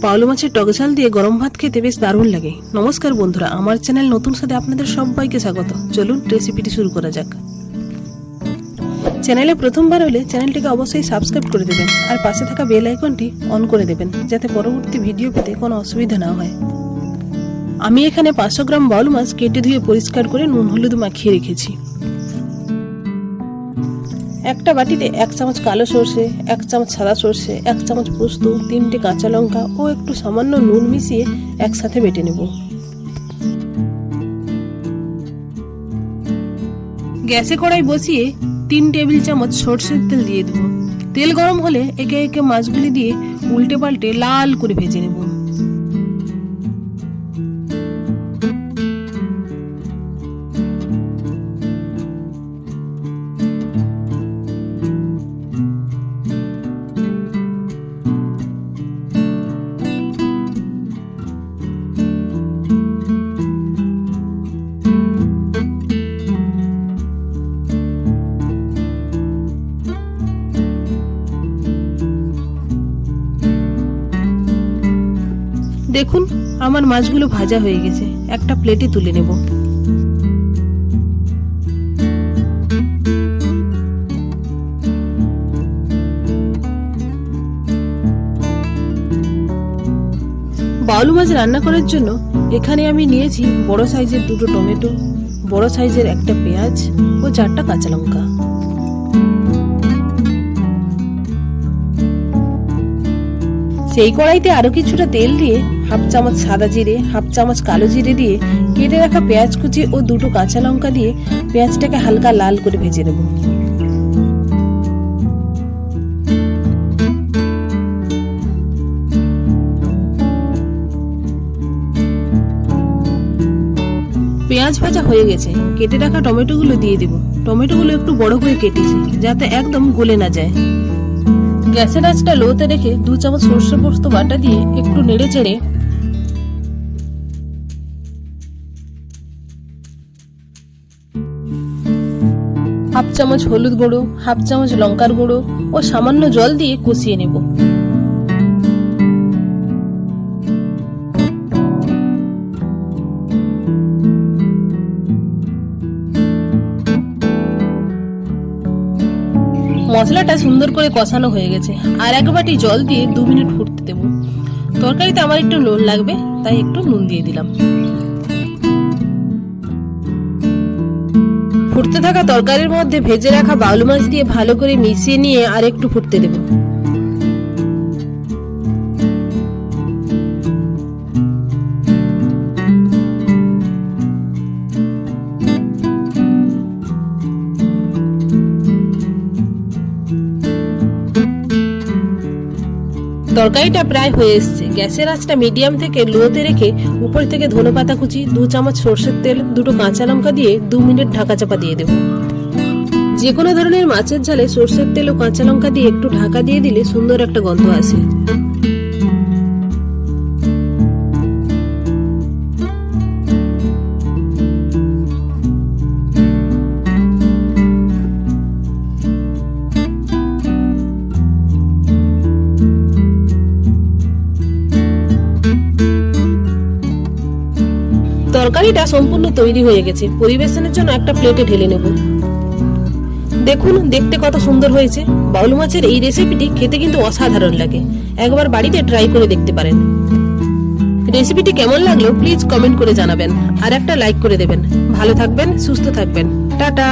পাউলু মাছের টক ঝাল দিয়ে গরম ভাত খেতে বেশ দারুণ লাগে। নমস্কার বন্ধুরা, আমার চ্যানেল নতুন সাথে আপনাদের সবাইকে স্বাগত। চলুন রেসিপিটি শুরু করা যাক। চ্যানেলে প্রথমবার হলে চ্যানেলটিকে অবশ্যই সাবস্ক্রাইব করে দেবেন আর পাশে থাকা বেল আইকনটি অন করে দেবেন, যাতে পরবর্তী ভিডিও পেতে কোনো অসুবিধা না হয়। আমি এখানে 500 গ্রাম বাউল মাছ কেটে ধুয়ে পরিষ্কার করে নুন হলুদ মাখিয়ে রেখেছি। একটা বাটিতে 1 চামচ কালো সর্ষে, 1 চামচ সাদা সর্ষে, 1 চামচ পোস্ত, 3টে কাঁচা লঙ্কা ও একটু সামান্য নুন মিশিয়ে একসাথে বেটে নেব। গ্যাসে কড়াই বসিয়ে 3 টেবিল চামচ সর্ষের তেল দিয়ে দেব। তেল গরম হলে একে একে মাছগুলি দিয়ে উল্টে পাল্টে লাল করে ভেজে নেব। দেখুন, আমার মাছগুলো ভাজা হয়ে গেছে। একটা প্লেটে তুলে নেব। বাউল মাছ রান্না করার জন্য এখানে আমি নিয়েছি বড় সাইজের 2টো টমেটো, বড় সাইজের একটা পেঁয়াজ ও 4টা কাঁচা লঙ্কা। সেই কড়াইতে আরো কিছুটা তেল দিয়ে 1/2 চামচ সাদা জিরে, 1/2 চামচ কালো জিরে দিয়ে কেটে রাখা পেঁয়াজ কুচি ও 2টো কাঁচা লঙ্কা দিয়ে পেঁয়াজটাকে হালকা লাল করে ভেজে নেব। পেঁয়াজ ভাজা হয়ে গেছে, কেটে রাখা টমেটোগুলো দিয়ে দেব। টমেটোগুলো একটু বড় করে কেটেছি, যাতে একদম গলে না যায়। গ্যাসের আঁচটা লোতে রেখে 2 চামচ সরষে পোস্ত বাটা দিয়ে একটু নেড়ে চেড়ে হাফ চামচ হলুদ গুঁড়ো, 1/2 চামচ লঙ্কার গুঁড়ো ও সামান্য জল দিয়ে কষিয়ে নেব। মশলাটা সুন্দর করে কষানো হয়ে গেছে, আর 1 বাটি জল দিয়ে 2 মিনিট ফুটতে দেব। তরকারিতে আমার একটু নুন লাগবে, তাই একটু নুন দিয়ে দিলাম। ফুটতে থাকা তরকারির মধ্যে ভেজে রাখা বাউল মাছ দিয়ে ভালো করে মিশিয়ে নিয়ে আর একটু ফুটতে দেব। তরকারিটা প্রায় হয়ে এসছে। গ্যাসের আঁচটা মিডিয়াম থেকে লোতে রেখে উপর থেকে ধনেপাতা কুচি, 2 চামচ সরষের তেল, 2টো কাঁচা লঙ্কা দিয়ে 2 মিনিট ঢাকা চাপা দিয়ে দেব। যে কোনো ধরনের মাছের ঝালে সরষের তেল ও কাঁচা লঙ্কা দিয়ে একটু ঢাকা দিয়ে দিলে সুন্দর একটা গন্ধ আসে। তরকারিটা সম্পূর্ণ তৈরি হয়ে গেছে। পরিবেশনের জন্য একটা প্লেটে ঢেলে নেব। দেখুন, দেখতে কত সুন্দর হয়েছে। বাউল মাছের এই রেসিপিটি খেতে কিন্তু অসাধারণ লাগে। একবার বাড়িতে ট্রাই করে দেখতে পারেন। রেসিপিটি কেমন লাগলো প্লিজ কমেন্ট করে জানাবেন আর একটা লাইক করে দেবেন। ভালো থাকবেন, সুস্থ থাকবেন। টাটা।